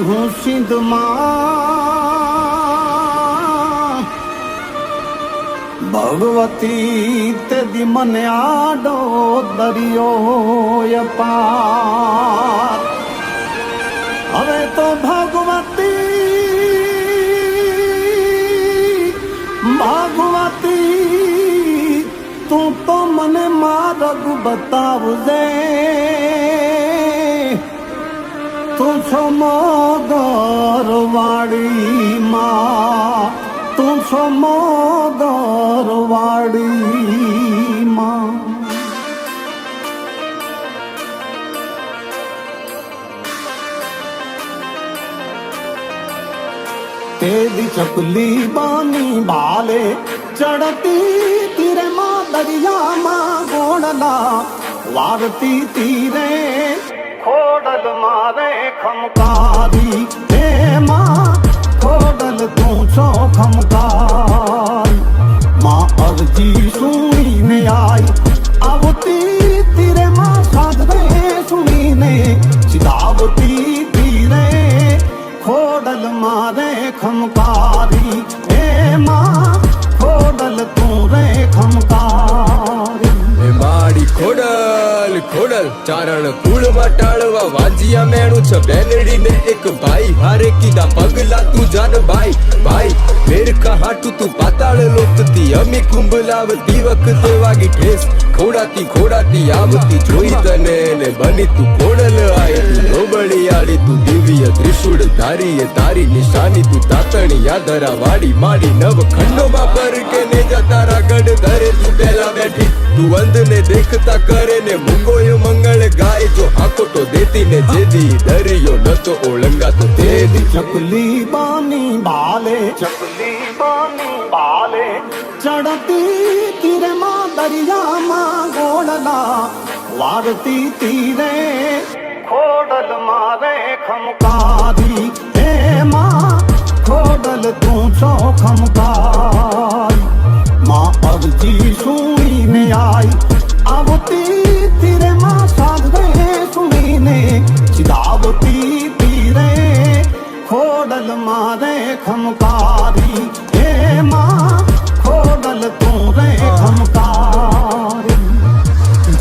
हूँ सिंध मां भगवती तेदी मन आडो दरियो पार हवे तो भगवती भगवती तू तो मने मार्ग बतावजे तू छो मोगरवाड़ी मां तू छो मोगरवाड़ी मां तेरी चपली बानी भाले चढ़ती तीरे मां दरिया मां गोड़ला वारती तीरे खोडल मारे खमकारी हे मां खोडल तू छो खमकारी मां अर्जी सुनी ने आई आवती तीरे मां साधवे सुनी ने चिदावती तीरे खोडल मारे खमकारी हे मां खोडल तू रे खमकारी माड़ी खोडल खोडल चारण कूल टाळवा वाजिया मेणु छ बेलड़ी ने एक भाई हारे कीधा पगला तू जान भाई भाई मेर का हाटू तू पाताल लोकती अमी कुंभलावती वक्त वागी ठेस खोड़ाती आवती जोई तने ने बनी तू खोडल आई तू रोबड़ी आड़ी तू दिव्य त्रिशूल धारी ये तारी निशानी तू तातणी यादरा वाड़ी माड़ी नव खंडो मा पर के ने जतारा गढ़ धरे तू पहला बैठी तू अंध ने देखता करे ने मुंगोयो मंगल गाय जो हाको तो देती ने जेदी दरियो न तो ओलंगा तो तेदी चपली बानी भाले चढ़ती तीरे मां दरिया मां गोड़ला वारती तीरे खोडल मारे खमकारी हे मां खोडल तू छो खमकारी मां अर्जी सुनी ने आई आवती तीरे मां साधवे सुनी ने चिदावती तीरे खोडल मारे खमकारी हे मां खोडल तू रे खमकारी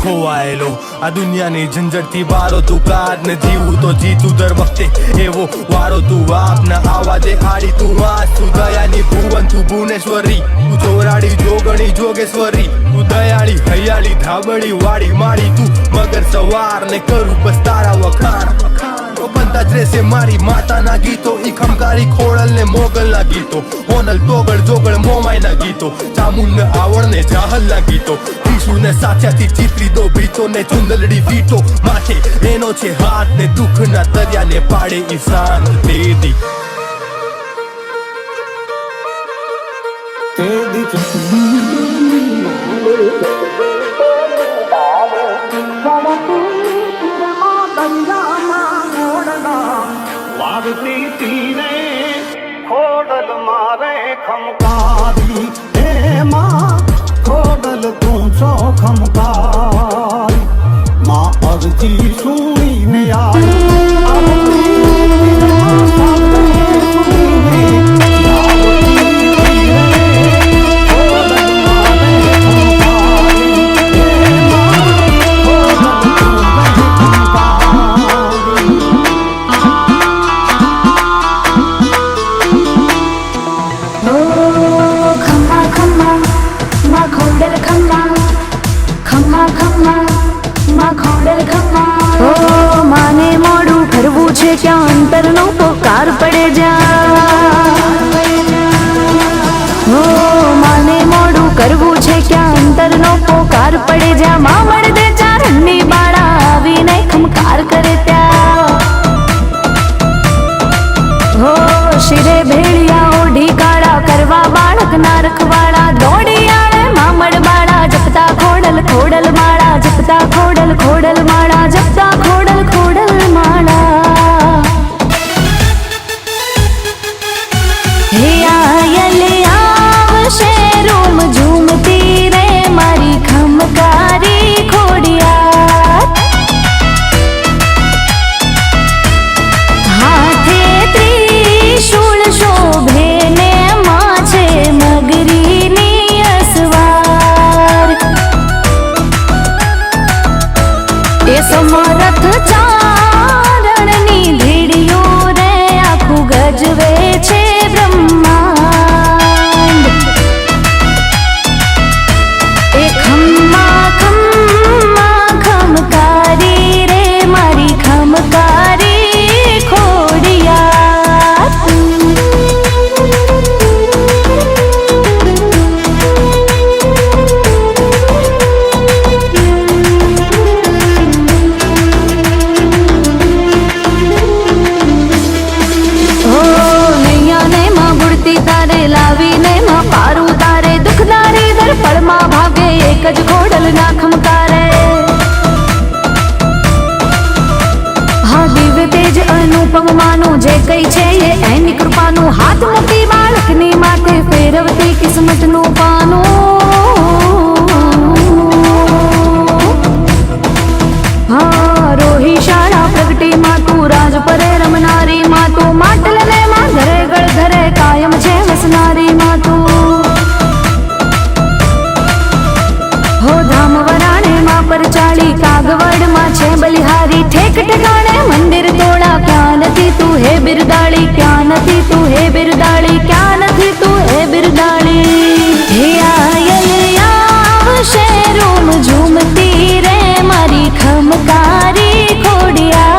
ખોવાયેલો આ દુનિયાની ઝંઝટથી બારો તું કાર ને જીવું તો જીતું દર વખતે એવો વારો તું આપના આવાજે આડી તું વાસ તું દયાની ભુવન તું ભુવનેશ્વરી તું ચોરાડી જોગણી જોગેશ્વરી તું દયાળી હૈયાળી ધાબળી વાળી માળી તું મગર સવાર ને કરું બસ તારા વખાણ તો બનતા જ રહેશે મારી માતાના ગીતો ઈ ખમકારી ખોડલ ને મોગલ ના ગીતો હોનલ તોગળ જોગળ મોમાયના ગીતો ચામુંડ ને આવડ ને જાહલ ના ગીતો ત્રિશુળ ને સાચાથી ચીતરી દો ભીતો ને ચુંદલડી વીટો માથે એનો છે હાથ ને દુઃખ ના દરિયા ને પાડે ઈશાન તેદી तेदी वारती तीरे खोडल मारे खमकारी हे मां खोडल तू छो खमकारी मां अर्जी सुनी ने आई आवती तीरे मां साधवे सुनी ने માને મોડું કરવું છે ક્યાં અંતરનો પોકાર પડે જા માને મોડું કરવું છે ક્યાં અંતરનો પોકાર પડે જા માં મળદે ચારણની બાળા આવીને ખમકાર કરે ત્યાં શિરે ભેળિયા ઓઢી કાળા કરવા બાળક ના રખવાડા દોડી આવે મામડ બાળા જપતા ખોડલ ખોડલ માળા જપતા ખોડલ ખોડલ માળા જપતા ખોડલ ખોડલ માળા હે આયલે આવશે રોમ ઝૂમતી રે મારી ખમકારી ચારણની ધીડીઓ રે આખું ગજવે છે બ્રહ્માંડ. એ ખમ્મા ખમ્મા ખમકારી રે મારી ખમકારી ખોડિયાર. લાવીને માં પારું તારે દુખદારી દર પળમાં ભાગે એક જ ખોડલ ના ખમકારે. હા દિવ્ય તેજ અનુપમ માનું જે કઈ છે એ એની કૃપાનું. હાથ મૂકી બાળકની માથે ફેરવતી કિસ્મતનું પાનું. હા રોહી શાળા પ્રગટી માં તું રાજ પરે રમનારી માં તું. માટલ ને માં ધરે ગળ ધરે કાયમ છે વસનારી માં તું. હો ધામ વરાણે માં પર ચાલી કાગવડ માં છે બલિહારી. ઠેક ઠેકાણે મંદિર તોડા ક્યાં નથી તું હે બિરદાળી. ક્યાં નથી તું હે બિરદાળી. ક્યાં નથી તું હે બિરદાળી. હે આયલ આવશે રૂમ ઝૂમતી રે મારી ખમકારી ખોડિયાર.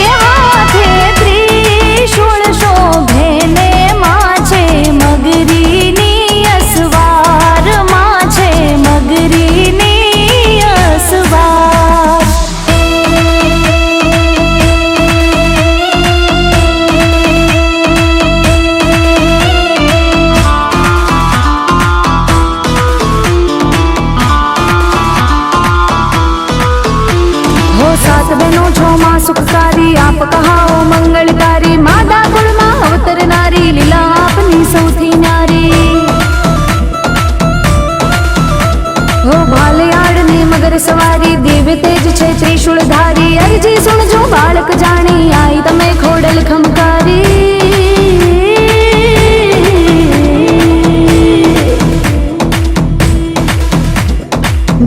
એ હાથે ત્રિશૂળ શોભે ને માં છે મગરીની અસવાર. માં છે મગરીની અસવાર. सात बहनों छो माँ सुखकारी आप कहाओ मंगलकारी. मादा कुल माँ अवतरनारी लीला आपनी सौथी न्यारी. हो भालियाड़नी मगर सवारी दिव्य तेज छे त्रिशूल धारी. अरजी सुनजो बाळक जाणी आई तमे खोडल खमकारी.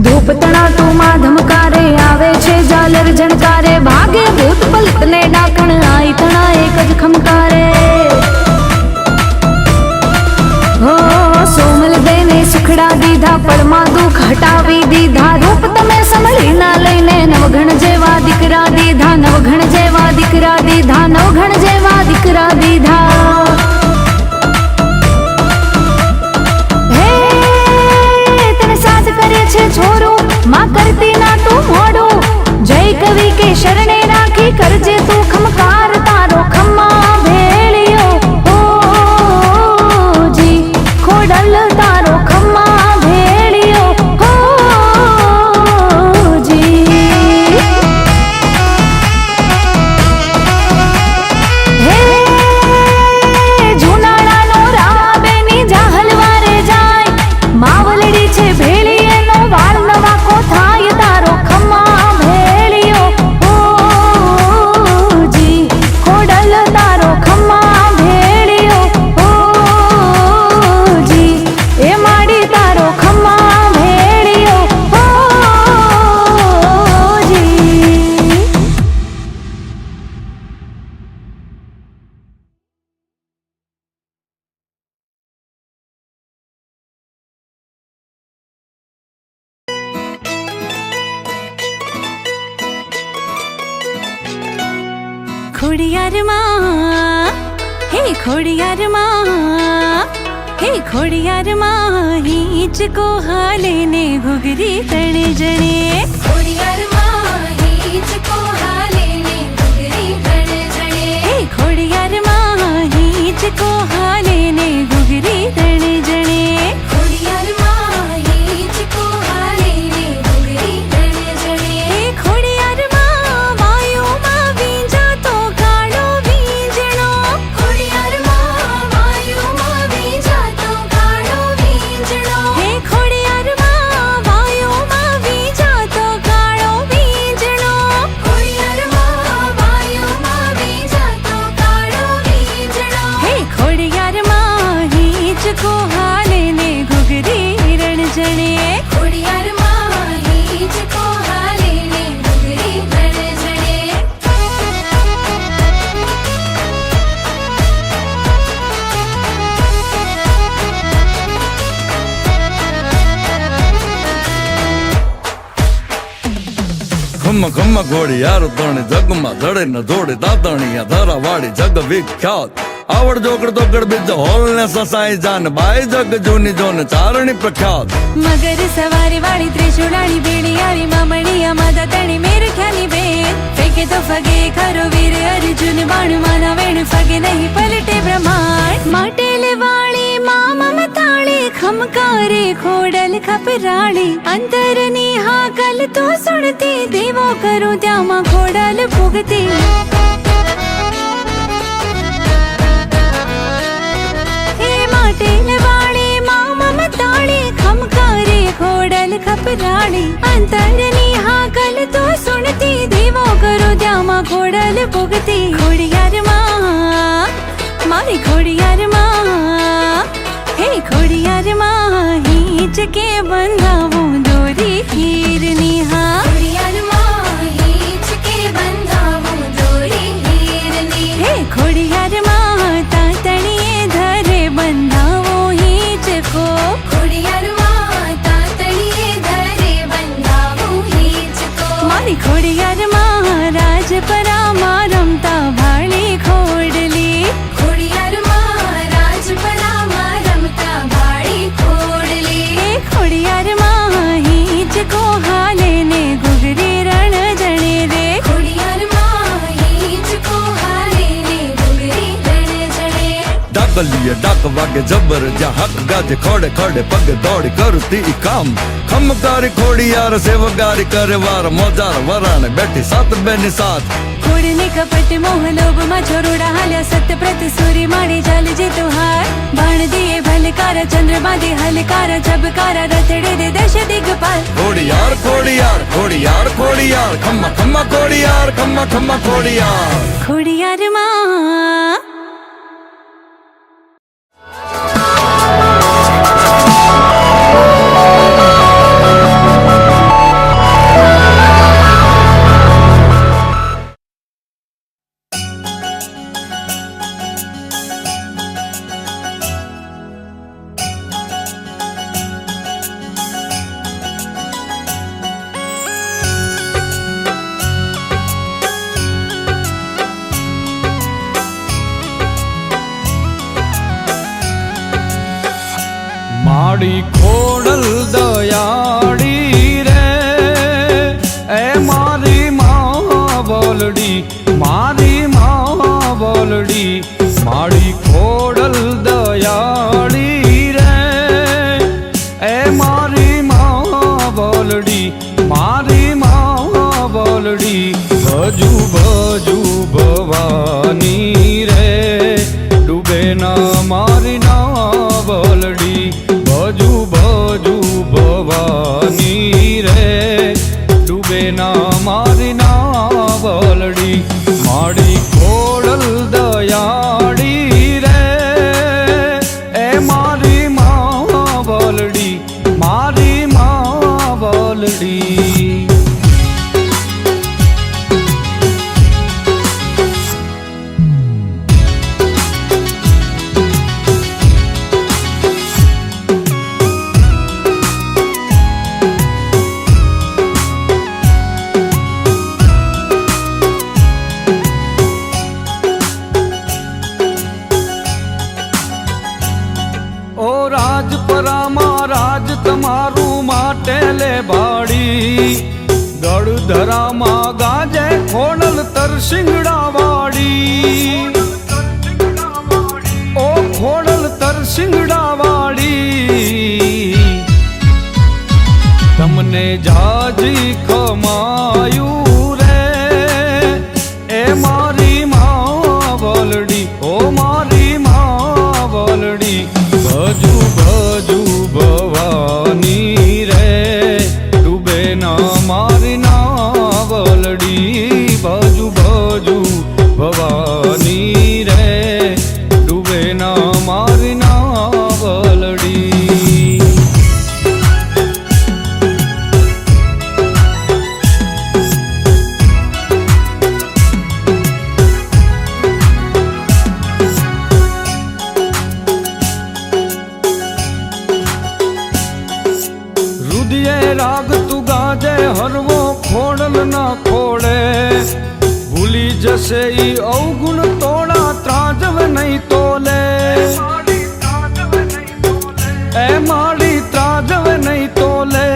धूप तणा तो माँ धमकारे आवे छे जालर झणकारे. भागे भूत पलट ने डाकण आई तणा एक ज खमकारे. हो सोमल देने सुखड़ा दीधा पड़मा दुख हटावी दीधा. रूप तमे संभળી ના લઈને નવઘણ જેવા દીકરા દીધા. નવઘણ જેવા દીકરા દીધા. નવઘણ જેવા દીકરા દીધા. छोरो माँ करती ना तू मोड़ो. जय कवि के शरणे राखी करजे तू खमकार तारो खम्मा भेलियो. ओ जी खोडल तारो खम्मा भेलियो. ओ जी हे जूनाड़ा नो राबेनी जाहलवारे जाय. मावलड़ी छे भेली વાળ નવા કોથાય તારો ખમ્મા ભેળિયો. ઓ જી ખોડલ તારો ખમ્મા ભેળિયો. ઓ જી એ માડી તારો ખમ્મા ભેળિયો. ઓ જી ખોડિયાર માં હે ખોડિયાર માં હે ખોડિયાર માં હિંચકો હાલે ને ઘૂઘરી તણે જણે. ખોડિયાર માં હિંચકો હાલે ને ઘૂઘરી તણે જણે. હે ખોડિયાર માં હિંચકો હાલે ને ઘૂઘરી તણે જણે. ખોડિયાર માં હિંચકો હાલે ને ઘૂઘરી તણે જણે. હે ખોડિયાર માં વાયુમાં વીંજાતો કાળો વીંજણો. ખોડિયાર માં વાયુમાં વીંજાતો કાળો વીંજણો. હે ખોડિયાર માં વાયુમાં વીંજાતો કાળો વીંજણો. ખોડિયાર માં વાયુમાં વીંજાતો કાળો વીંજણો. હે ખોડિયાર માં ખમ ખમ ઘોડિયાર તણી જગમાં જડે ન જોડે દાતણિયા ધરા વાળી જગ વિખ્યાત આવડ જોગડ દોગડ બીજો હોલ ને સસાઈ જાન બાઈ જગ જૂની જોન ચારણી પ્રખ્યાત મગર સવારી વાળી ત્રિશુળાની બેડી આવી મામણીયા માતા તણી મેર ખ્યાની બેન ફેંકે તો ફગે ખરો વીર અર્જુન બાણું માના વેણું ફગે નહીં પલટે બ્રહ્માંડ માટેલ વાળી મા મમતાળી ખમકારે ખોડલ ખપરાળી અંતરની હાકલ તો સુણતી દેવો કરું ત્યાંમાં ખોડલ ભૂગતી વાળી મા મમતાળી ખમકારે ખોડલ ખપરાળી અંતરની હાકલ તો સુણતી દેવો કરો ત્યાંમાં ખોડલ ભોગતી ખોડિયાર માં મારી ખોડિયાર માં હે ખોડિયાર માં હિંચ કે બંધાવું દોરી હીરની હા ખોડિયાર માં હિંચ કે બંધાવું દોરી હીરની હે ખોડિયાર માં તાતણીએ ધરે બંધાવો હિંચકો ખોડિયાર માં તાતણીએ ધરે બંધાવો હિંચકો મારી ખોડિયાર માં રાજપરામાં રમતા ભાળી ખોડલી ખોડિયાર માં રાજપરામાં રમતા ભાળી ખોડલી ખોડિયાર માં હિંચકો હાલે ને ઘૂઘરી રણ જણે રે ખોડિયાર માં હિંચકો હાલે ને ઘૂઘરી રણ જણે ડાકલીએ ડાક વાગે જબર જ્યાં હક ગાજે ખોડે ખોડે પગે દોડી કરતી કામ ખમકારી ખોડિયાર સેવગારી કરે વાર મોજાર વરાણે બેઠી સાત બેની સાથ ખોડને કપટ મોહ લોભમાં છોરુડા હાલ્યા સત્ય પ્રતિ સૂરી માણી ચાલજે તુહાર બાણ દિયે ભલકાર ચંદ્રમા દે હલકાર જબકાર રથડે દે દશ દિગપાલ ખોડિયાર ખોડિયાર ખોડિયાર ખોડિયાર ખમ્મા ખમ્મા ખોડિયાર ખમ્મા ખમ્મા ખોડિયાર ખોડિયાર માં માડી ખોડલ દયાળી રે એ મારી માં બોલડી મારી માં બોલડી માડી ખોડલ દયાળી રે એ મારી માં બોલડી મારી માં બોલડી ભજુ ભજુ ભવાની રે ડૂબે ના મારી ના બોલડી ભજુ ભજુ ભવાની રે ડૂબે ના મારી ના બોલડી માડી ખોડલ દયાળી રે એ મારી માં બોલડી મારી માં બોલડી તમારું માટે લે ભાડી ગળધરામાં ગાજે ખોડલ તરસિંગડા વાડી ઓ ખોડલ તરસિંગડા વાડી તમને જાજી ખમાયું રે એ મારી માં બોલડી ઓ મારી માં બોલડી ભજુ ભજુ ભવાની રે ડૂબે ના મારી ના બોલડી ભજુ ભજુ ભવાની રે ડૂબે ના મારી ના બોલડી રાગ તું ગાજે હરવો ખોડલ ના જશે ઈ અવગુણ તોડા ત્રાજવે નહીં તોલે એ માડી ત્રાજવે નહીં તોલે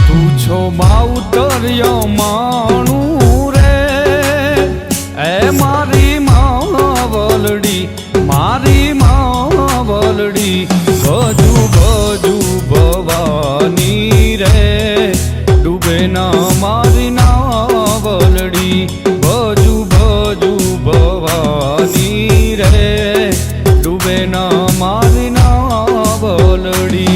તું છો માવતરિયો માણું રે એ મારી માવલડી મારી માવલડી ભજુ ભજુ ભવાની રે ડૂબે ના મારી નાવલડી ભજુ ભજુ ભવાની રે ડૂબે ના મારી નાવલડી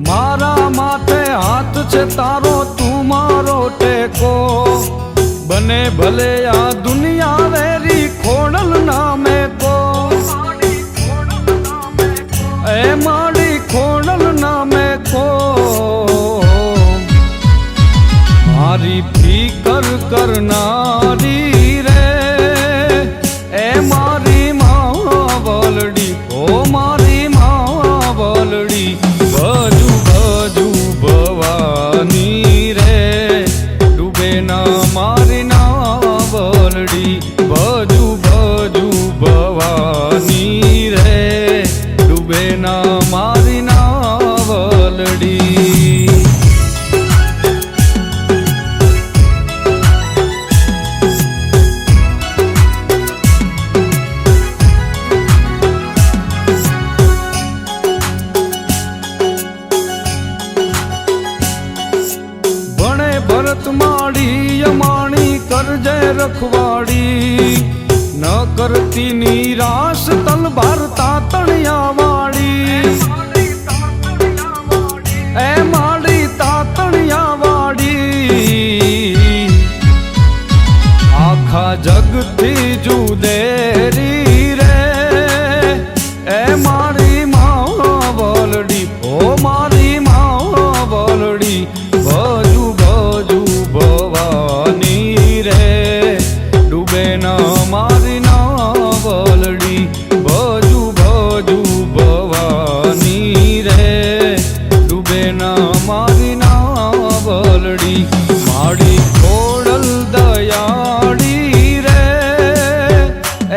મારા માથે હાથ છે તારો તું મારો ટેકો બને ભલે આ દુનિયા વેરી ખોડલ નામે કો એ માડી ખોડલ નામે કો મારી ફિકર કરનારી રે એ મારી માવલડી ઓ મારી માવલડી ભજુ ભજુ ભવાની રે ડૂબે ના મારી નાવલડી ભજુ ભજુ ભવાની રે ડૂબે ના મારી નાવલડી ભરત માડી અમાણી કરજે રખવાડી ન કરતી નિરાશ તલવાર તાતણિયા વાળી એ માડી તાતણિયા વાળી આખા જગથી જુદેરી રે એ મારી માવલડી ઓ મારી માવલડી ભજુ ભજુ ભવાની રે ડૂબે ના મારી નાવલડી ભજુ ભજુ ભવાની રે ડૂબે ના મારી નાવલડી માડી ખોડલ દયાળી રે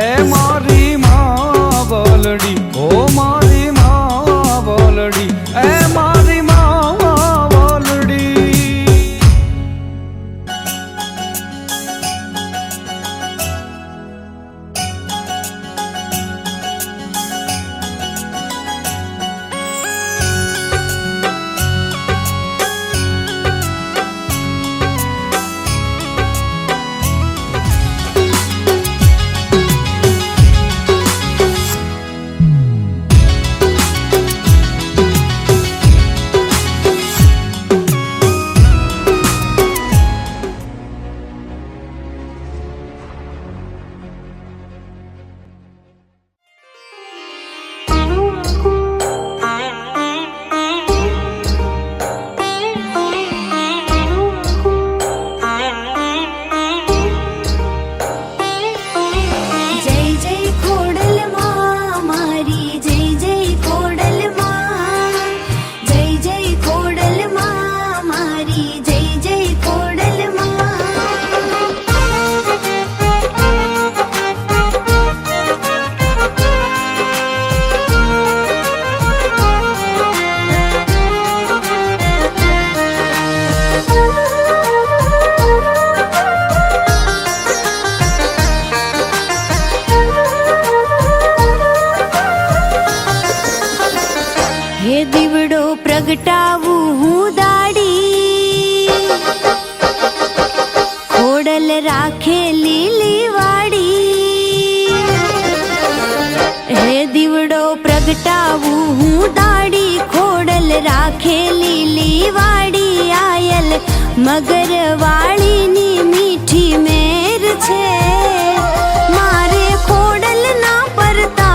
એ મારી માવલડી ઓ મારી માવલડી એ મારી માવલડી પ્રગટાવું હું દાડી ખોડલ રાખે લીલી વાડી હે દીવડો પ્રગટાવું હું દાડી ખોડલ રાખે લીલી વાડી આયલ મગર વાળીની મીઠી મેર છે મારે ખોડલ ના પરતા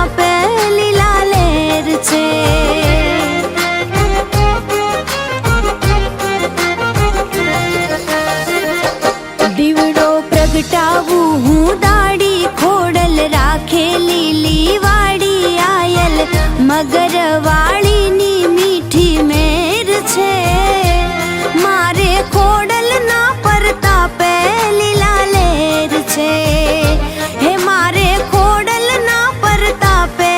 પ્રગટાવું હું દાડી ખોડલ રાખે લીલી વાડી આયલ મગર વાળીની મીઠી મેર છે મારે ખોડલ ના પરતાપે લીલા લેર છે હે મારે ખોડલ ના પરતાપે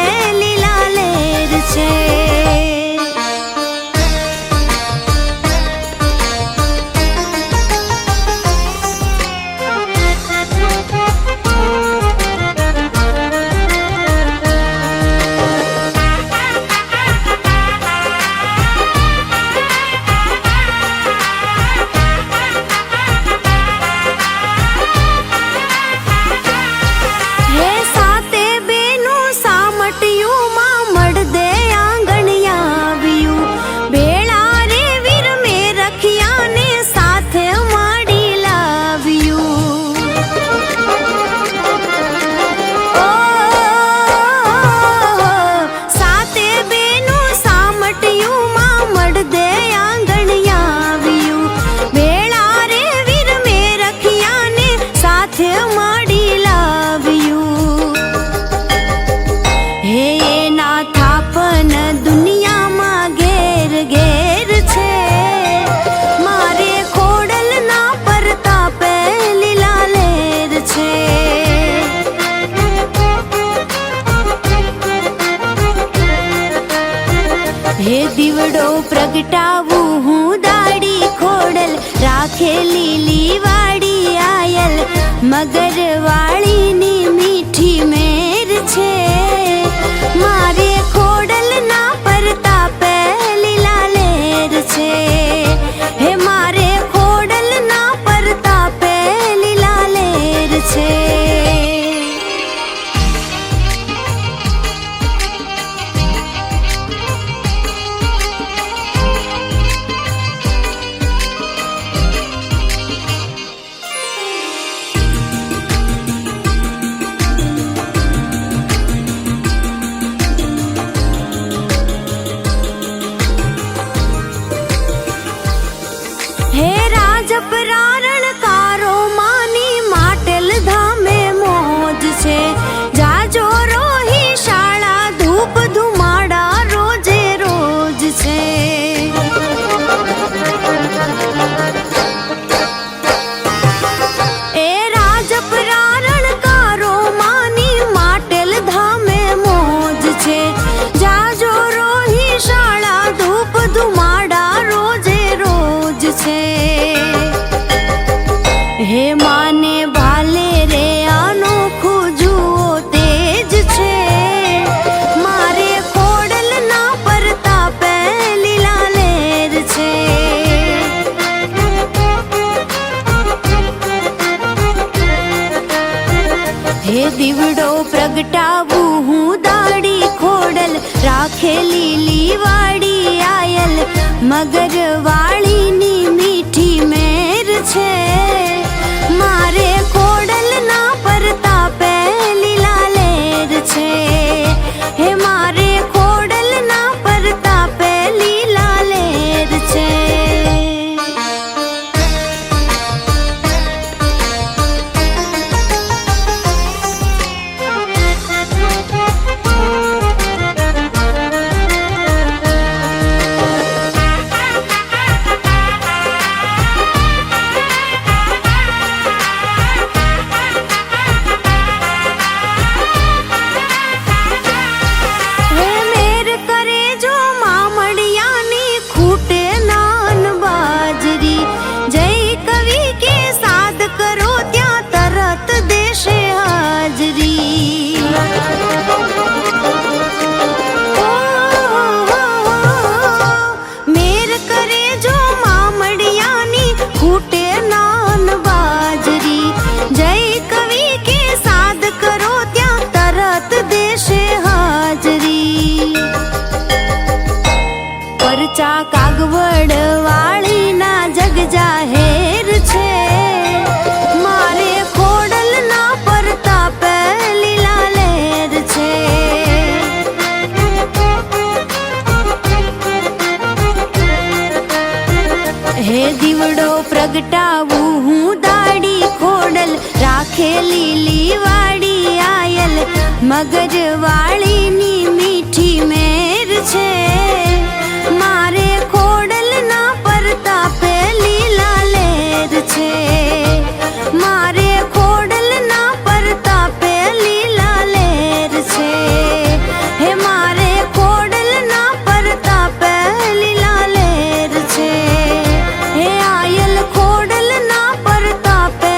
લીલા લેર છે હે દીવડો પ્રગટાવું હું દાડી ખોડલ રાખે લીલી વાડી આયલ મગર વાળીની મીઠી મેર છે મારે ખોડલ ના પરતાપે લીલા લેર છે હે મારે ખોડલ ના પરતાપે લીલા લેર છે હે રાજપરારણ કારો માની માટેલ ધામે મોજ છે જાજો રોહી શાળા ધૂપ ધુમાડા રોજે રોજ છે એ રાજપરારણ કારો માની માટેલ ધામે મોજ છે જાજો રોહી શાળા ધૂપ ધુમાડા રોજે રોજ છે હે માને ભાલે રે અનોખું જુઓ તેજ છે મારે ખોડલ ના પરતાપે લીલા લેર છે હે દીવડો પ્રગટાવું હું દાડી ખોડલ રાખે લીલી વાડી આયલ મગર વાળીની મીઠી મેર છે મારે ખોડલ ના પરતાપે લીલા લેર છે હે મારે ખોડલ ના પરતાપે લીલા લેર છે પરચા કાગવડ વાળીના જગ જાહેર છે મારે ખોડલ ના પરતાપે લીલા લેર છે હે દીવડો પ્રગટાવું હું દાડી ખોડલ ખોડલ રાખે લીલી વાડી આયલ મગજ વાળીની મીઠી મેર છે મારે ખોડલ ના પરતાપે લીલા લેર છે મારે ખોડલ ના પરતાપે લીલા લેર છે હે મારે ખોડલ ના પરતાપે લીલા લેર છે હે આયલ ખોડલ ના પરતાપે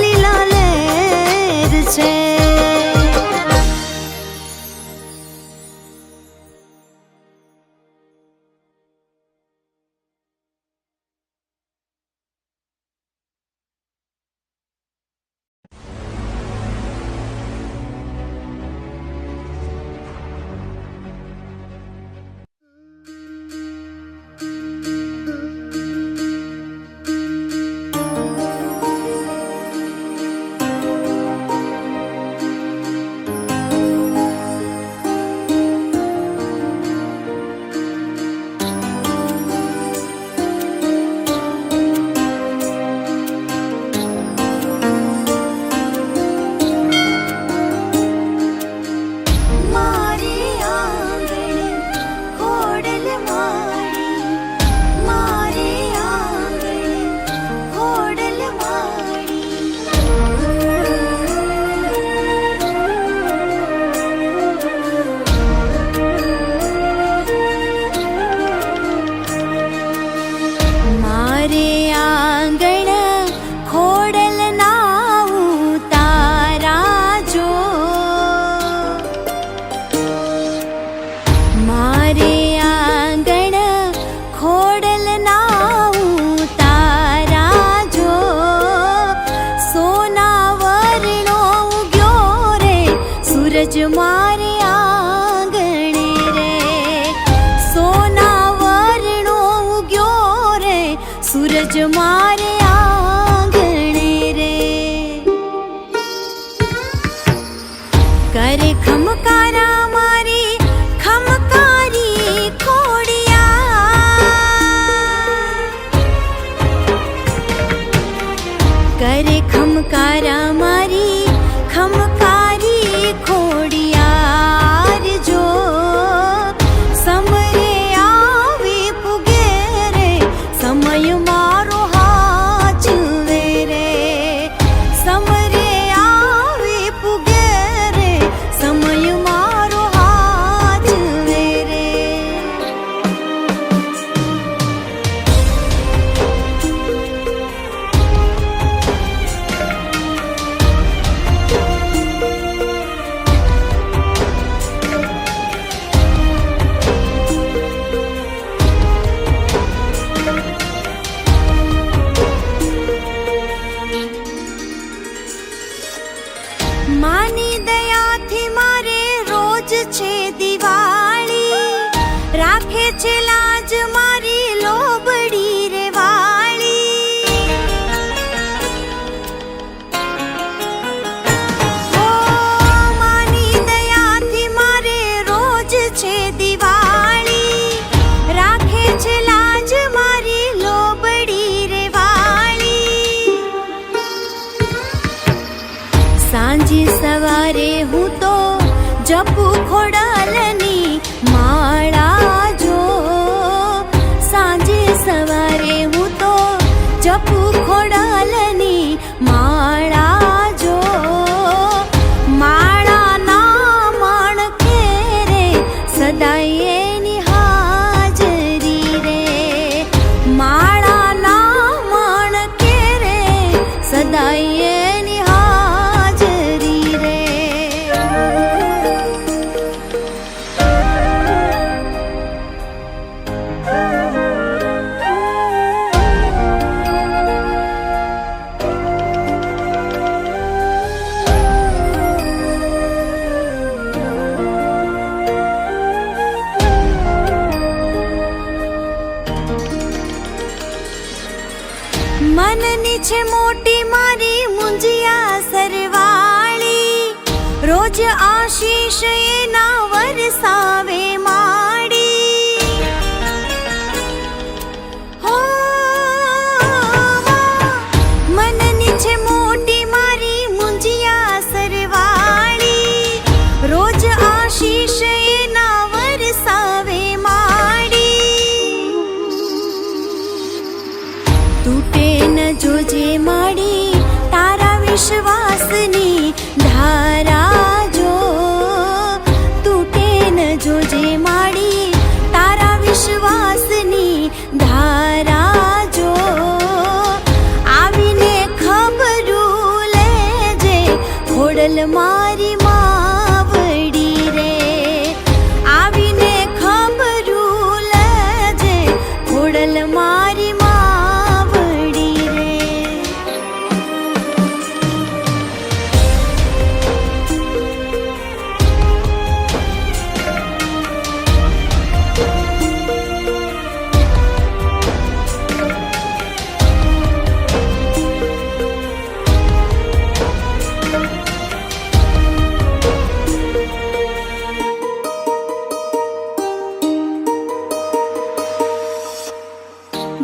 લીલા લેર છે. સૂરજ મારે આંગણે રે સોના વર્ણો ઉગ્યો રે સૂરજ મારે આંગણે રે કરે ખમકારા મારી ખમકારી ખોડિયા કરે ખમકારા મારી ખમકારી ખોડિયાર જો સમરે આવી પુગે રે સમય મારો હાચવે રે સમરે આવી પુગે રે સમય મારો હાચવે રે માની દયાથી મારે રોજ છે દિવાળી રાખે છે લાજ મારી લોબડી રે વાળી ઓ માની દયાથી મારે રોજ છે દિવાળી રાખે છે લાજ મારી લોબડી રે વાળી સાંજે સવારે હું તો જપું ખોડાલની માળા જો સાંજે સવારે હું તો જપું ખોડાલની માળા જો માળાના માણકે રે સદાય એની હાજરી રે માળાના માણકે રે સદાય એની હાજરી રે મનની છે મોટી મારી મુંજિયા સરવાળી રોજ આશીષ એના વરસાવે માડી હો મનની છે મોટી મારી તૂટે ન જોજે માડી તારા વિશ્વાસની ધારા જો તૂટે ન જોજે માડી તારા વિશ્વાસની ધારા જો આવીને ખબરું લેજે ખોડલ મારી માવડી રે આવીને ખબરું લેજે ખોડલ મારી માવડી રે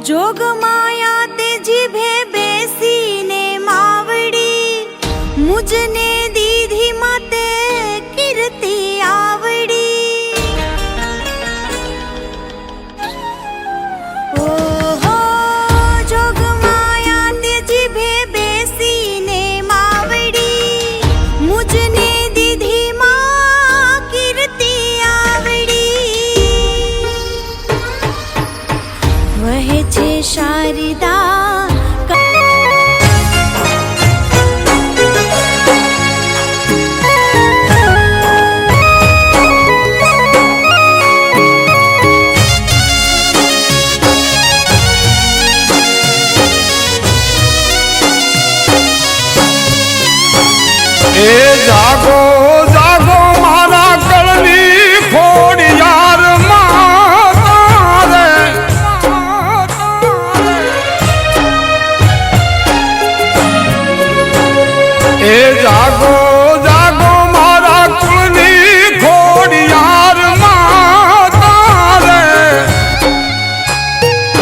જોગ માયા તે જીભે બેસીને માવડી મુજને દીધી માતે કીર્તિ આવડી ઓહો જોગ માયા તે જીભે બેસીને માવડી મુજને દીધી માં કીર્તિ આવડી વહે છે શારદા એ જાગો જાગો મારા કળની ખોડિયાર માતા રે એ જાગો જાગો મારા કુળની ખોડિયાર માતા રે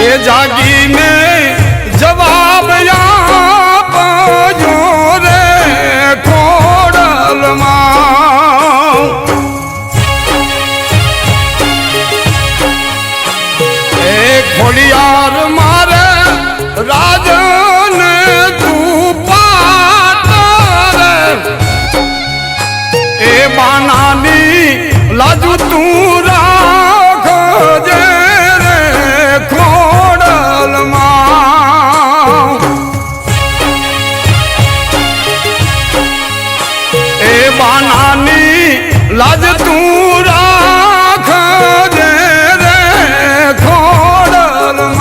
એ જાગીને જવાબ આપજો રે ખોડલમાં એ ખોડિયાર મારે રાજને તું પાટ રે એ બાનાની લાજુ તું રાખજે રે ખોડલમાં એ બાનાની લાજ તું રાખજે રે ખોડલમાં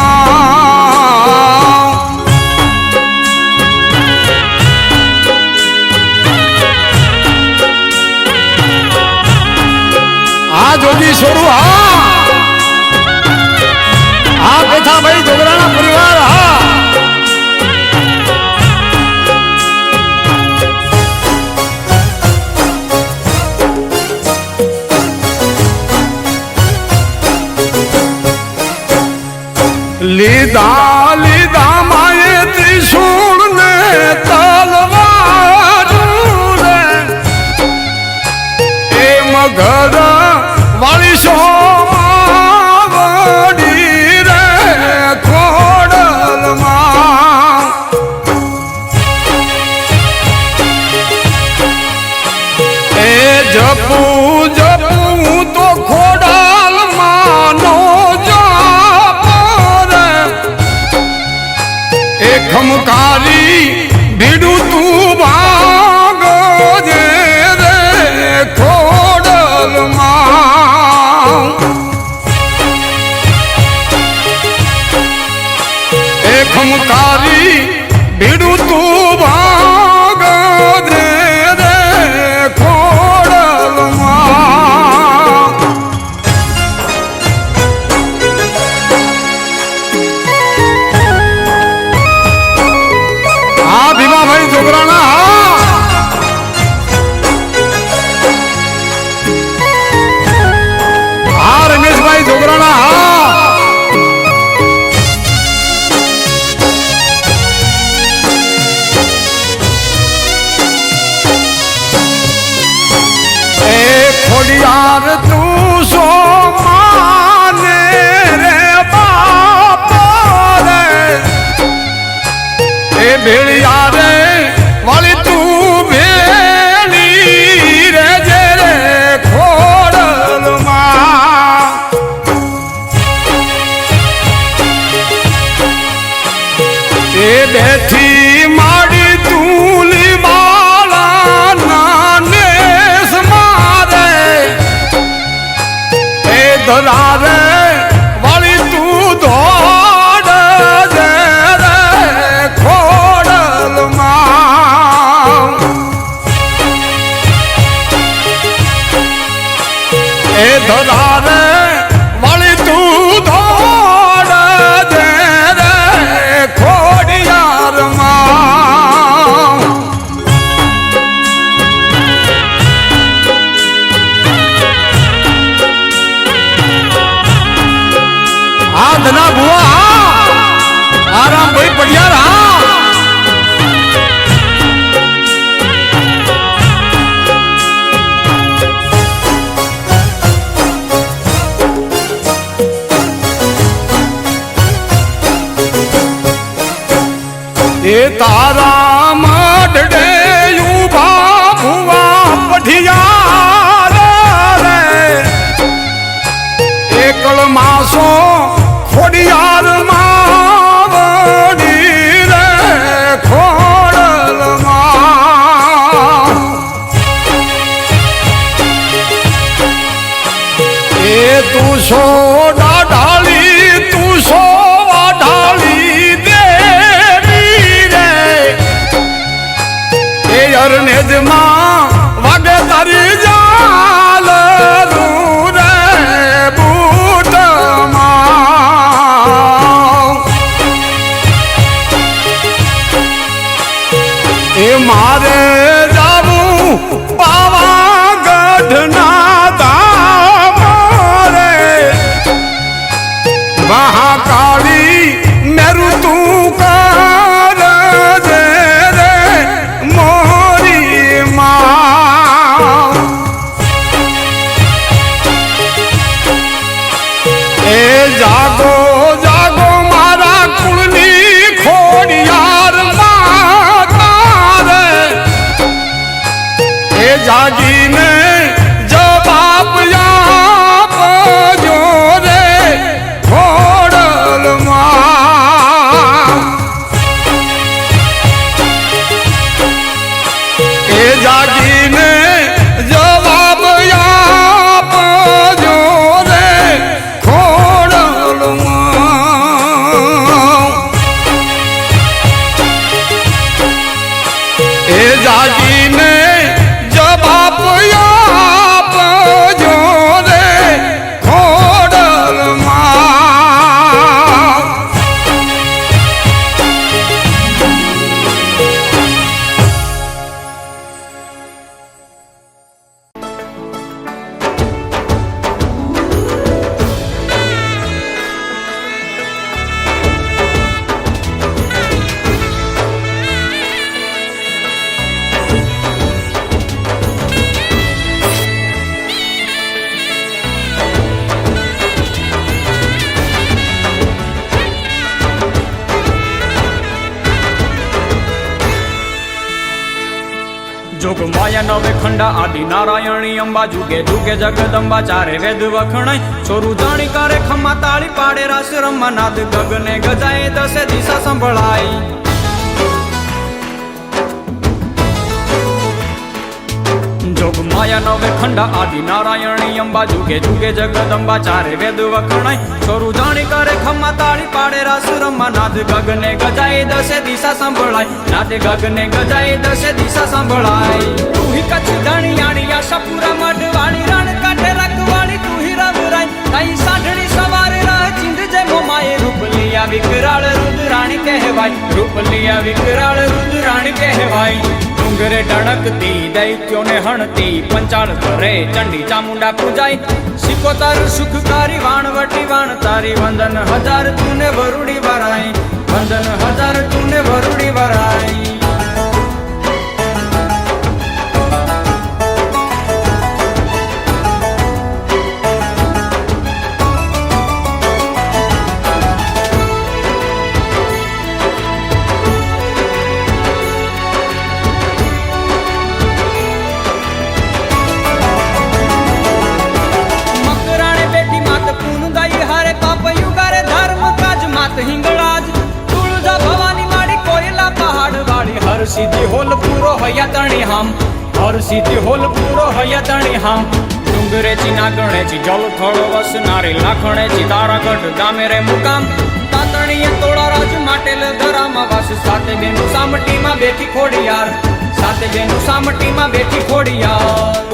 આ જોજી છોડું હા પેથાભાઈ જોગરાના પરિવાર હા લીધા લીધા માએ ત્રિશૂળ ને તલવાર રે એ મગર વાળી સોમાવડી રે ખોડલમાં એ જપું જપું તો ખોડલમાં નો ખમકારી ભીડું તું ભાગજે રે ખોડલમાં એ ખમકારી ભીડું તું ભાગજે રે ખોડલમાં હા ભીમાભાઈ જોગરાણા હા રમેશભાઈ જોગરાણા હા એ ખોડિયાર તું સો માને રે બાપ રે એ ભેળિયા રે વાળી તું ભેળી રે જે રે ખોડલમાં એ બેઠી માડી તુલી માળા નાનેસ મારે એ ધરારે વાળી તું ધોડ જે રે ખોડલમાં એ ધરારે વાળી તું ધોડ જે રે ખોડિયારમાં આ ધના ભુવા આરામ ભાઈ પડિયાર હા એ તારા મઢડે ઉભા ભુવા પઢિયાર રે એકલ માસો ખોડિયાર માવડી રે ખોડલમાં એ તું સો ડાઢાળી તું સો ડાળી દેવી રે એ અરનેજમાં વાગે તારી જાલ રૂ રે બૂટમાં એ મારે જાવું પાવાગઢના ધામ રે મહાકાળી મેરુ તું કર જે રે મોરી માં એ જાગો જાગો મારા કુળની ખોડિયાર માતા રે એ જાગીને જવાબ આપજો રે ખોડલમાં એ જાગીને જવાબ આપજો રે ખોડલમાં એ જાગીને જવાબ આપજો રે ખોડલમાં જોગ માયા નવે ખંડા આદિ નારાયણી અંબા જુગે જુગે જગદંબા ચારે વેદ વખણાય ચોરું જાણી કરે ખમ્મા તાળી પાડે રાસ રમવા નાદ ગગને ગજાય દસે દિશા સંભળાય જોગ માયા નવે ખંડા આદિ નારાયણી અંબા જુગે જુગે જગદંબા ચારે વેદ વખણાય ચોરું જાણી કરે ખમ્મા તાળી પાડે રાસ રમવા નાદ ગગને ગજાય દસે દિશા સંભળાય નાદ ગગને ગજાય દસે દિશા સંભળાય તું હી કચ્છ ધણિયાણી આશાપુરા મઢવાણી રણ કાંઠે રખવાળી તું હી રવરાય તાઈ સાંઢણી સવારે રાહ ચિંધ જે મોમાએ રૂપલિયા વિકરાળ રુદ્રાણી કહેવાય રૂપલિયા વિકરાળ રુદ્રાણી કહેવાય ડુંગરે ઢણકતી દૈત્યોને હણતી પંચાળ કરે ચંડી ચામુંડા પૂજાય સિકોતર સુખકારી વાણવટી વાણ તારી વંદન હજાર તુને વરુડી વરાય વંદન હજાર તુને વરુડી વરાય હર સીધી હોલ પૂરો હૈયા તણી હામ હર સીધી હોલ પૂરો હૈયા તણી હામ ડુંગરેચી નાગણેચી જલ થળ વસનારી લાખણેચી તારાગઢ ગામે રે મુકામ તાતણીએ તોળા રાજ માટેલ ધરામાં વાસ સાથે બેનું સામટીમાં બેઠી ખોડિયાર સાથે બેનું સામટીમાં બેઠી ખોડિયાર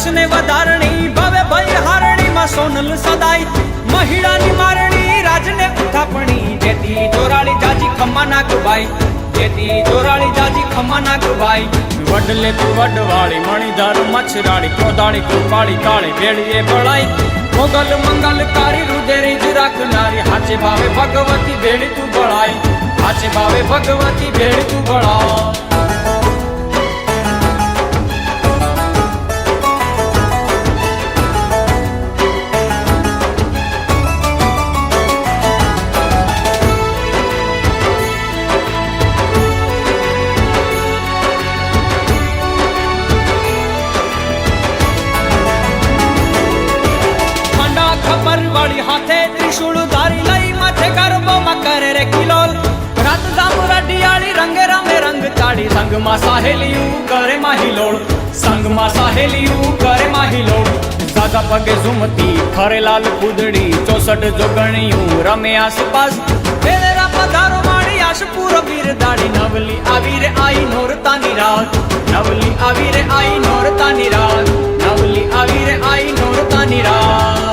ને વધારણી ભવે ભય હારણી માં સોનલ સદાય મહિડાની મારણી રાજને ઉથાપણી જેતી જોરાળી જાજી ખમ્મા નાગભાઈ જેતી જોરાળી જાજી ખમ્મા નાગભાઈ વડલે તું વડવાળી મણિધાર મચ્છરાળી ક્રોધાળી કૃપાળી કાળી ભેળીએ બળાઈ મોગલ મંગલ કારી રુદેરી જ રાખનારી હાચે ભાવે ભગવતી ભેળી તું બળાઈ હાચે ભાવે ભગવતી ભેળી તું બળાઈ વાળી હાથે ત્રિશુળ ધારી લઈ માથે ગરબોમાં કરે રે કિલોલ રાત જામ રડિયાળી રંગે રમે રંગ ચાડી સંગમાં સાહેલિયું કરે માહિલોળ સંગમાં સાહેલિયું કરે માહિલોળ દાદા પગે ઝુમતી ખરે લાલ કુદડી 64 જોગણીયું રમે આસપાસ વેલેરા પધારો માળી આશપુર વીર દાડી નવલી આવી રે આઈ નોરતાની રાત નવલી આવી રે આઈ નોરતાની રાત નવલી આવી રે આઈ નોરતાની રાત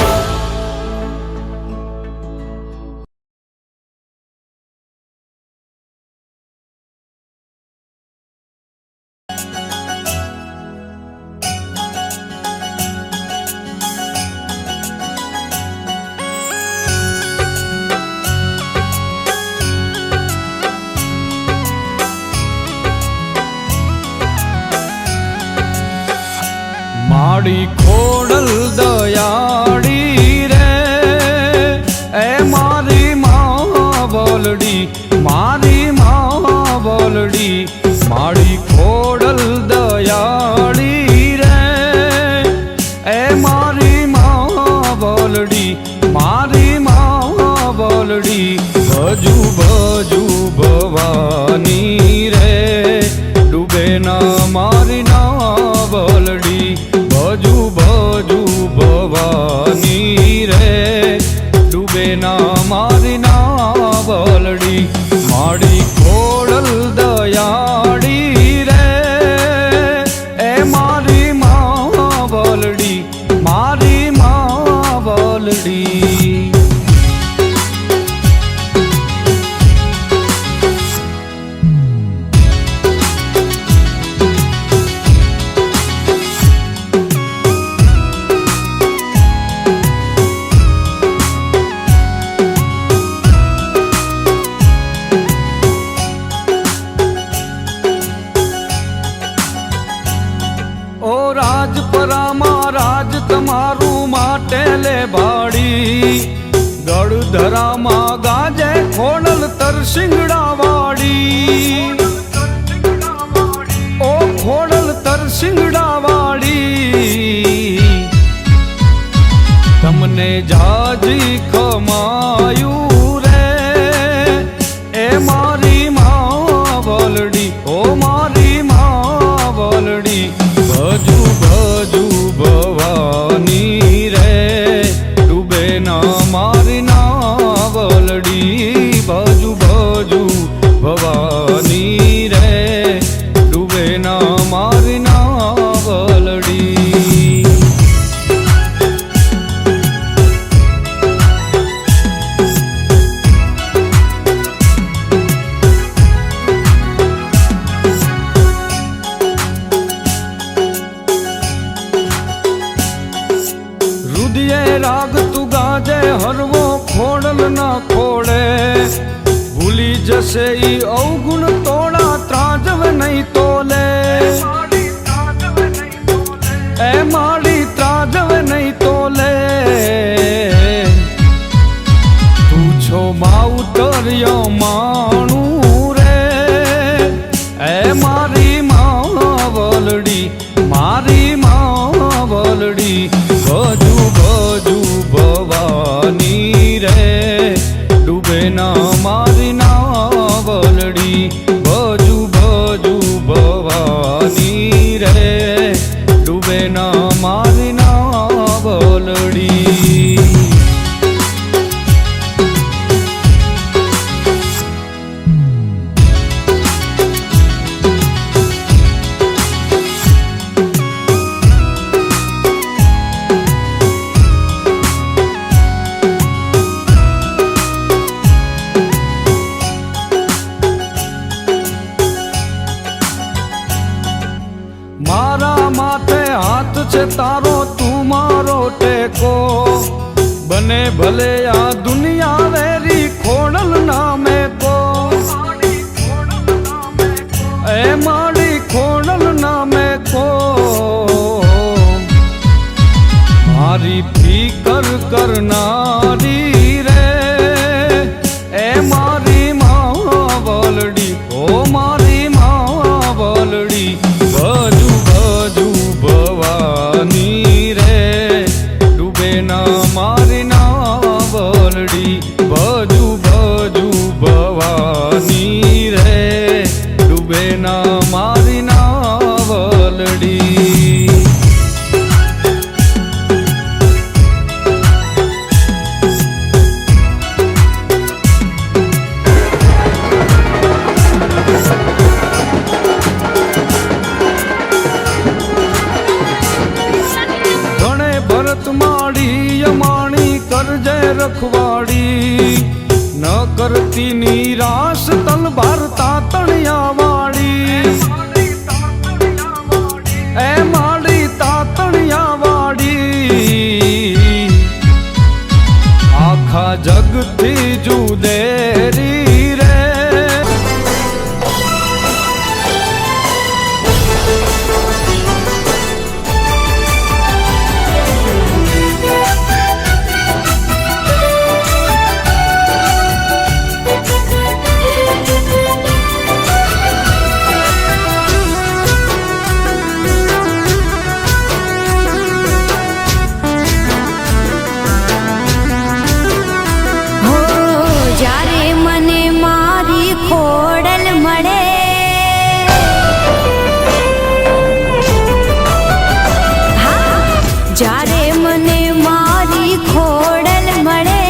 માડી ખોડલ દયાળી રે એ મારી માં બોલડી મારી માં બોલડી માડી ખોડલ દયાળી રે એ મારી માં બોલડી મારી માં બોલડી ભજુ ભજુ ભવાની રે ડૂબે ના મારી ના બોલડી ભજુ ભજુ ભવાની રે ડૂબે ના મારી ના બોલડી માડી ખોડલ દયાળી રે એ મારી માં બોલડી મારી માં બોલડી તમારું માટે લે ભાડી ગળધરામાં ગાજે ખોડલ તરસિંગડા વાળી ઓ ખોડલ તરસિંગડા વાળી તમને જાજી ખમાયું રે એ મારી માં બોલડી ઓ મારી માં બોલડી ભજુ ભજુ ભવાની રે ડૂબે ના મારી ના બોલડી ભજુ ભજુ ભવાની રે ડૂબે ના મારી ના બોલડી રાગ તું ગાજે હરવો ખોડલ ના ખોડે ભૂલી જશે ઈ અવગુણ તોડા છે તારો તું મારો ટેકો બને ભલે આ દુનિયા વેરી ખોડલ નામે કો એ માડી ખોડલ નામે કો મારી ફિકર કરનારી રે એ મારી માવલડી ઓ મારી માવલડી બાજુ બાજુ ભવાની રે ડૂબે ના મારી નાવલડી બાજુ બાજુ ભવાની રે ડૂબે ના મારી નાવલડી રખવાડી ન કરતી નિરાશ તલવાર તાતણિયા વાળી એ માડી તાતણિયા વાળી આખા જગથી જુદેરી રે જ્યારે મને મારી ખોડલ મળે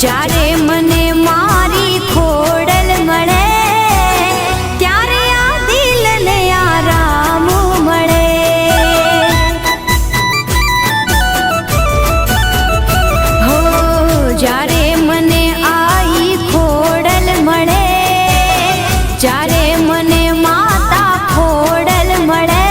જ્યારે મને મારી ખોડલ મળે ત્યારે આ દિલને આરામ મળે હો જ્યારે મને આઈ ખોડલ મળે જ્યારે મને માતા ખોડલ મળે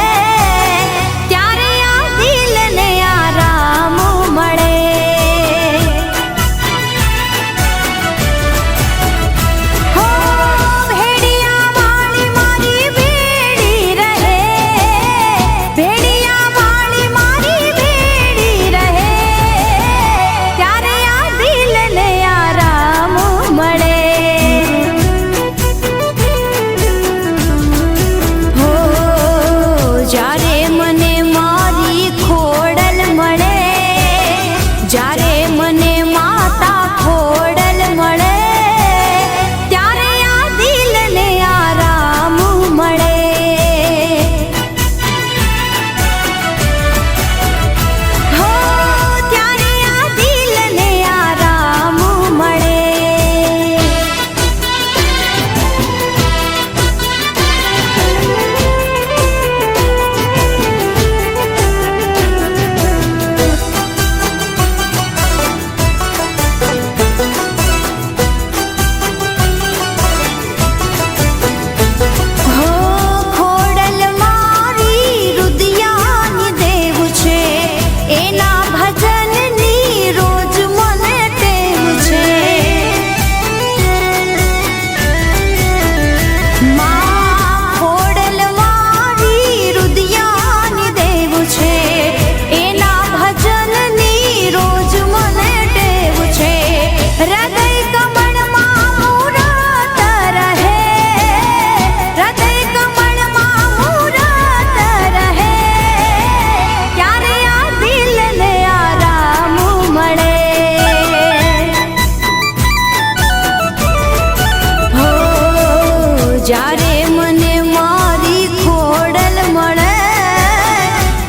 જ્યારે મને મારી ખોડલ મળે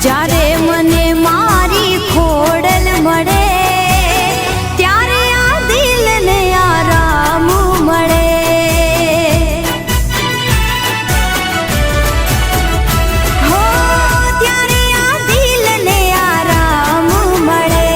જ્યારે મને મારી ખોડલ મળે ત્યારે આ દિલને આરામ મળે હો ત્યારે આ દિલને આરામ મળે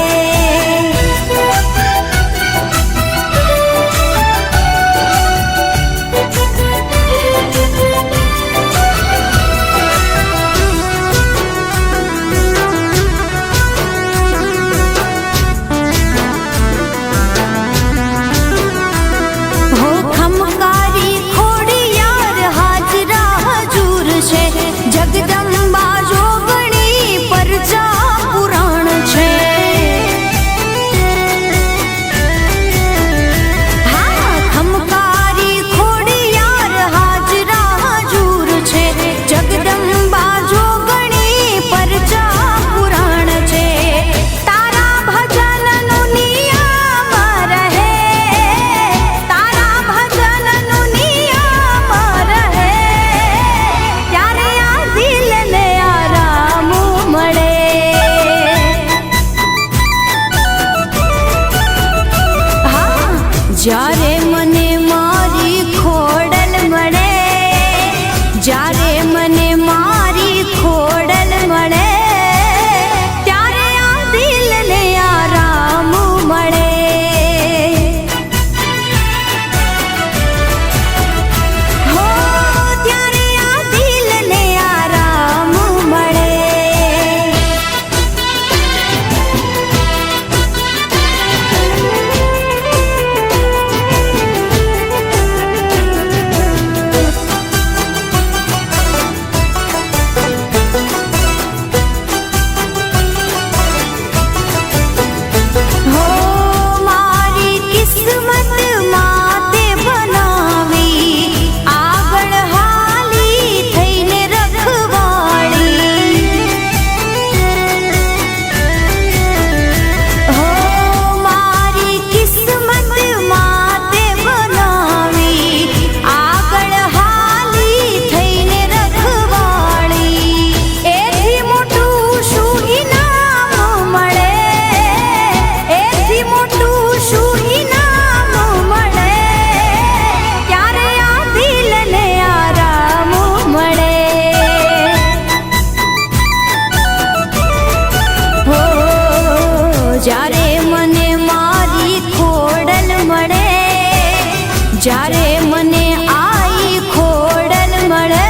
મને આઈ ખોડલ મળે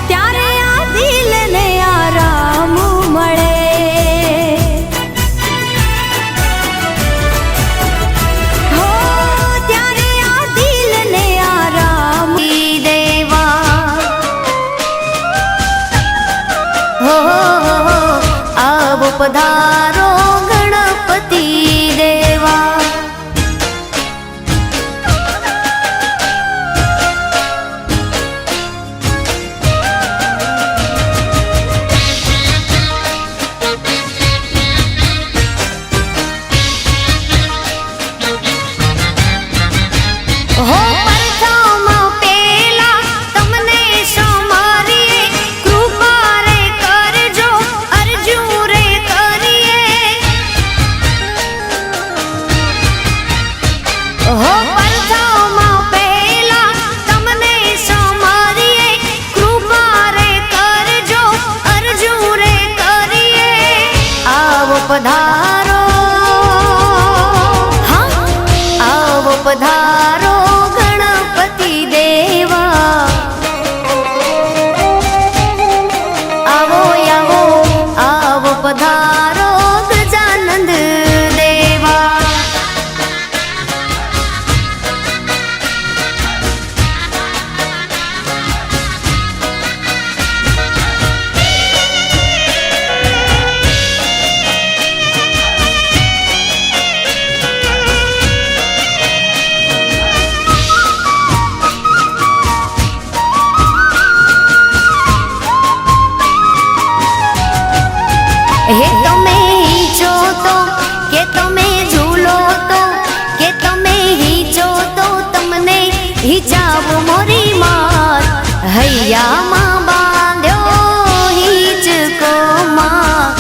ત્યારે આ દિલને આરામ મળે. હો ત્યારે આ દિલને આરામ દેવા. હો આવો પધારો ગણપતિ દેવા. હો પરથામાં પેલા તમને સમારીએ કૃપા રે કરજો અરજુ રે કરીએ. હો પરથામાં પેલા તમને સમારીએ કૃપા રે કરજો અરજુ રે કરીએ. આવો પધારો, હા આવો પધારો ગણપતિ દેવા. આવો આવો આવો પધારો ગજાનંદ દેવા. હે તમે હીચો તો કે તમે ઝૂલો તો કે તમે હીચો તો તમને હિચાવ મોરી માત. હૈયામાં બાંધ્યો હિચકો માં.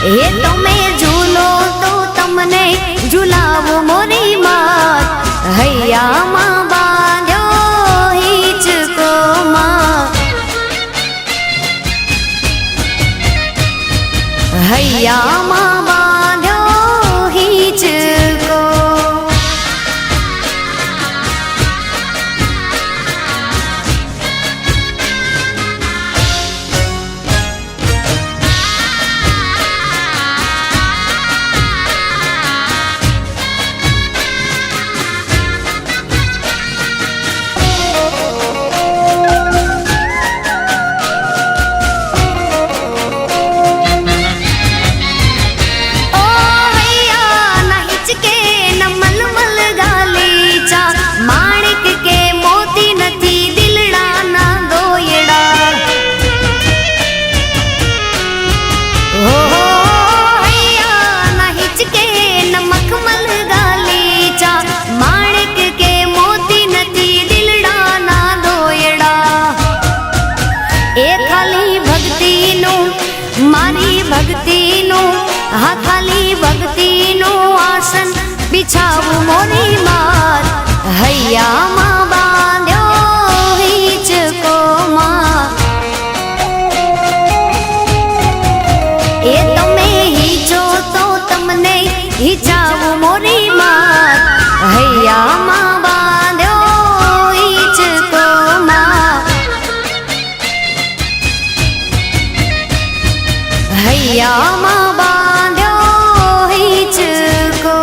હે તમે ઝૂલો તો તમને ઝુલાવ મોરી માત. હૈયામાં બાંધ્યો હિચકો માં. હૈયામાં બાંધ્યો હિચકો. હા ખાલી ભક્તિનું આસન બિછાવું મોરી માત. હૈયામાં બાંધ્યો હિચકો માં. એ તમે હિચો તો તમને હિચાવું મોરી માત. હૈયામાં બાંધ્યો હિચકો માં. હૈયામાં બાંધ્યો હિચકો.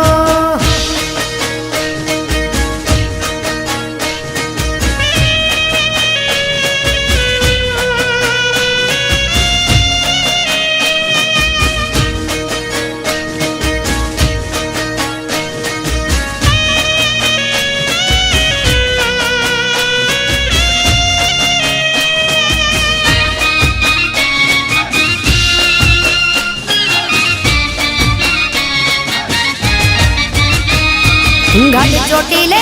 ઘટ ચોટીલે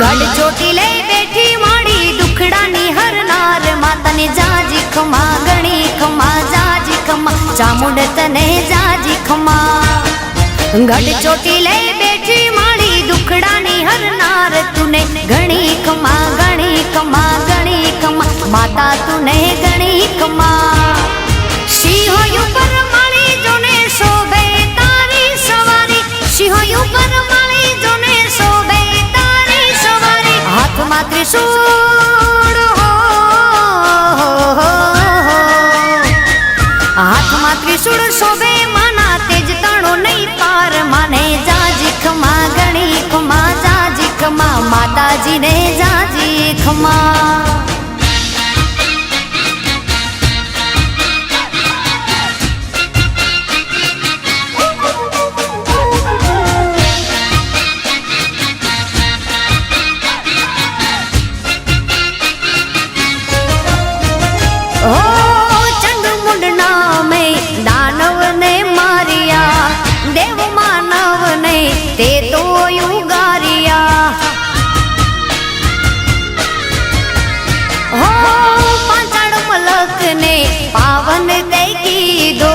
ઘટ ચોટીલે બેઠી માડી દુખડાની હરનાર. માતાને જાજી ખમા ગણી ખમા જાજી ખમા ચામુંડ તને જાજી ખમા. ઘટ ચોટીલે બેઠી માડી દુખડાની હરનાર. તુને ઘણી ખમા ગણી ખમા ગણી ખમા માતા તુને ગણી ખમા. સિંહ ઉપર શોભે માના તેજ તાણો નહીં પાર માને જાજી ખમા ગણી ખમા જાજી ખમા માતાજીને જાજી ખમા તે તો યુગારિયા હો પાંચાળ મલક ને પાવન તે કીધો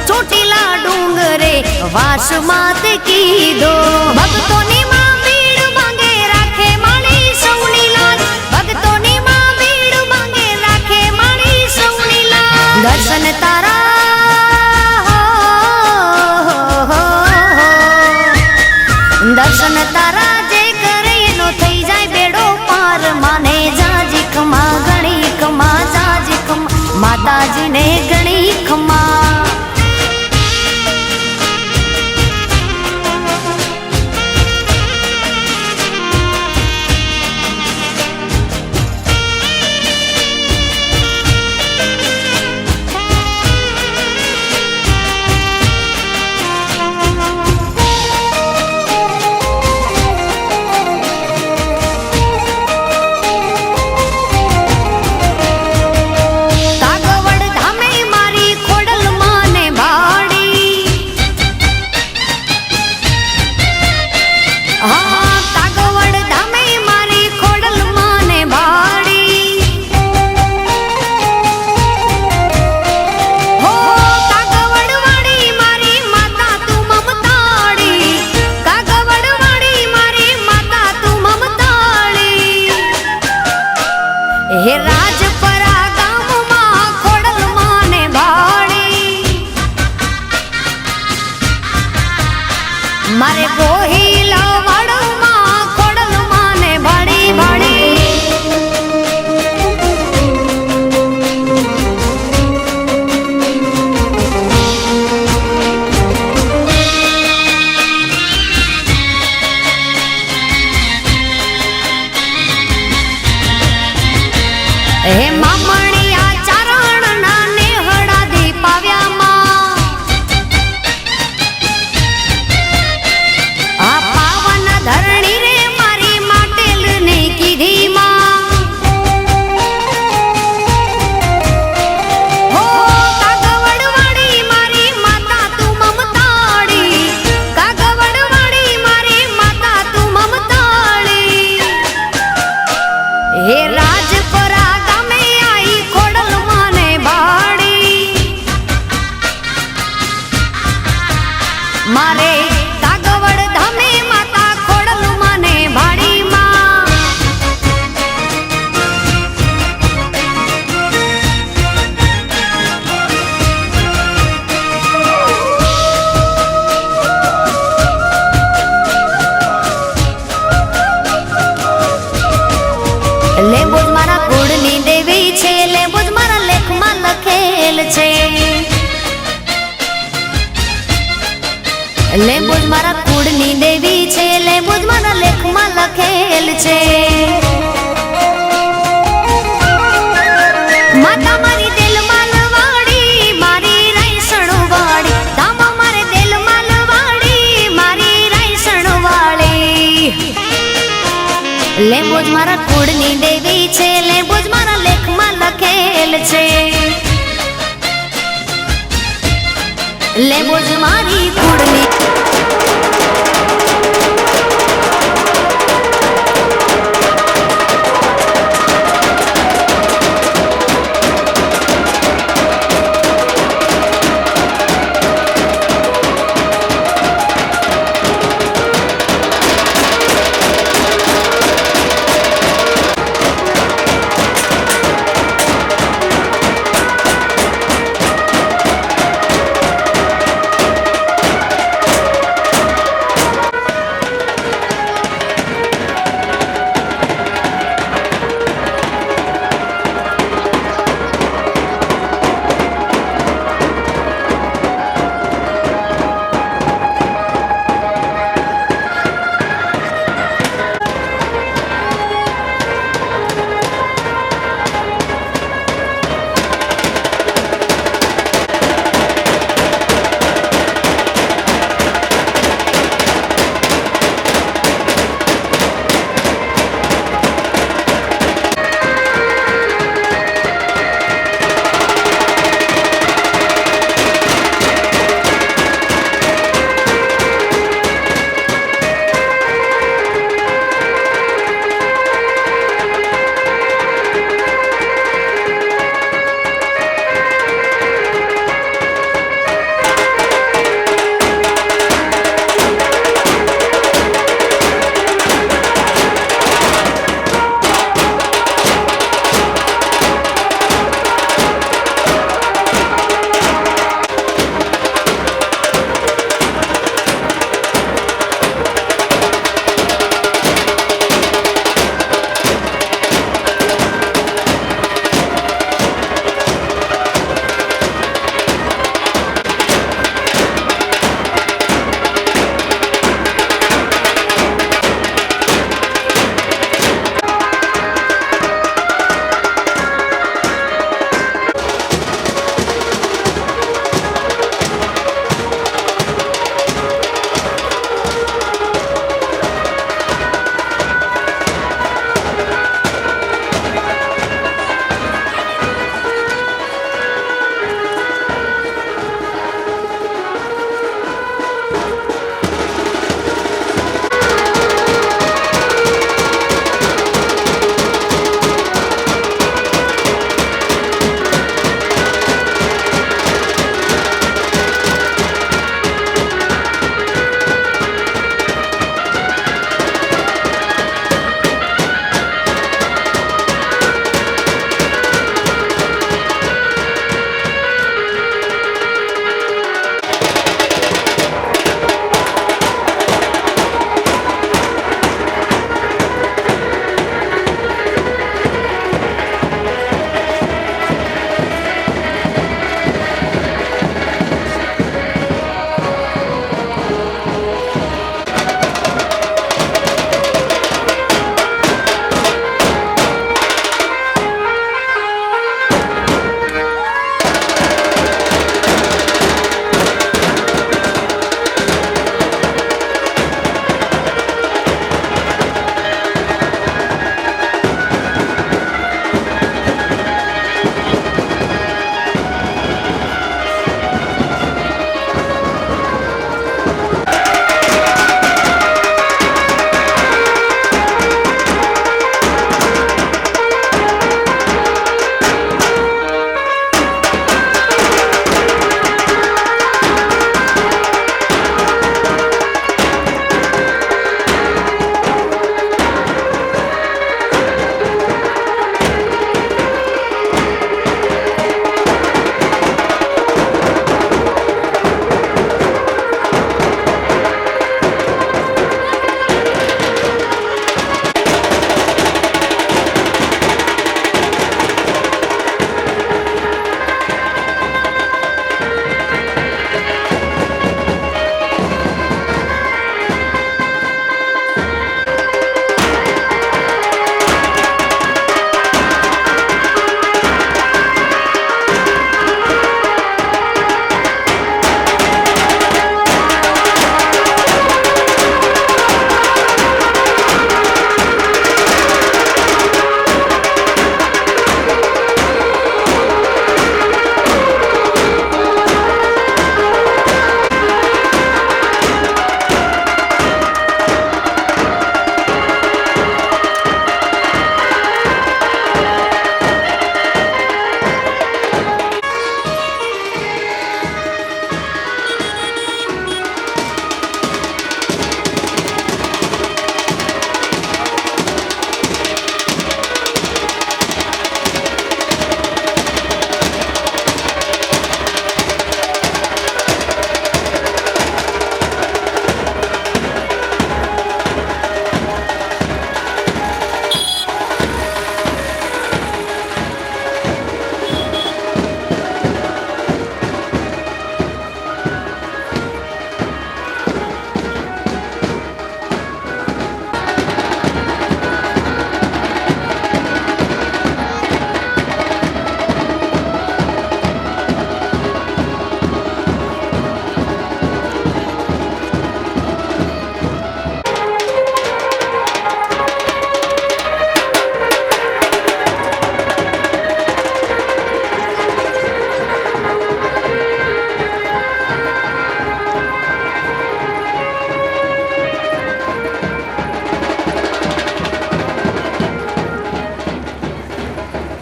ચોટીલા ડુંગરે વાસમાં તે કીધો ભક્તોની માં ભીડ માંગે રાખે માળી સૌની લાજ ભક્તોની માં ભીડ માંગે રાખે માળી સૌની લાજ દર્શન તારા દર્શન તારા જે કરે એનો થઈ જાય બેડો પાર માને જાજી ખમા ગણી ખમા જાજી ખમા માતાજીને ગણી ખમા હે રાજપરા ગામમાં ખોડલ માને ભાડી મારે ગોહિલા વાડમાં ખોડલ માને ભાડી ભાડી હે મામણિયા ચારણ ના નેહડા દીપાવ્યામાં આ પાવન ધરણી રે મારી માટેલ ની કીધીમાં હો કાગવડવાડી મારી માતા તું મમતાળી કાગવડવાડી મારી માતા તું મમતાળી હે રાજપરા મારે કાગવડ ધામે માતા ખોડલ માને ભાડી માં લેબુજ મારા કુળની દેવી છે લેબુજ મારા લેખમાં લખેલ છે લેબુજ મારા કુળની દેવી છે લેબુજ મારા લેખમાં લખેલ છે માતા મારી દિલમાં લવાડી મારી રાયસણ વાળી ધામા મારે દિલમાં લવાડી મારી રાયસણ વાળી લેબુજ મારા કુળની દેવી છે લેબુજ મારા લેખમાં લખેલ છે લેબુજ મારી કુળની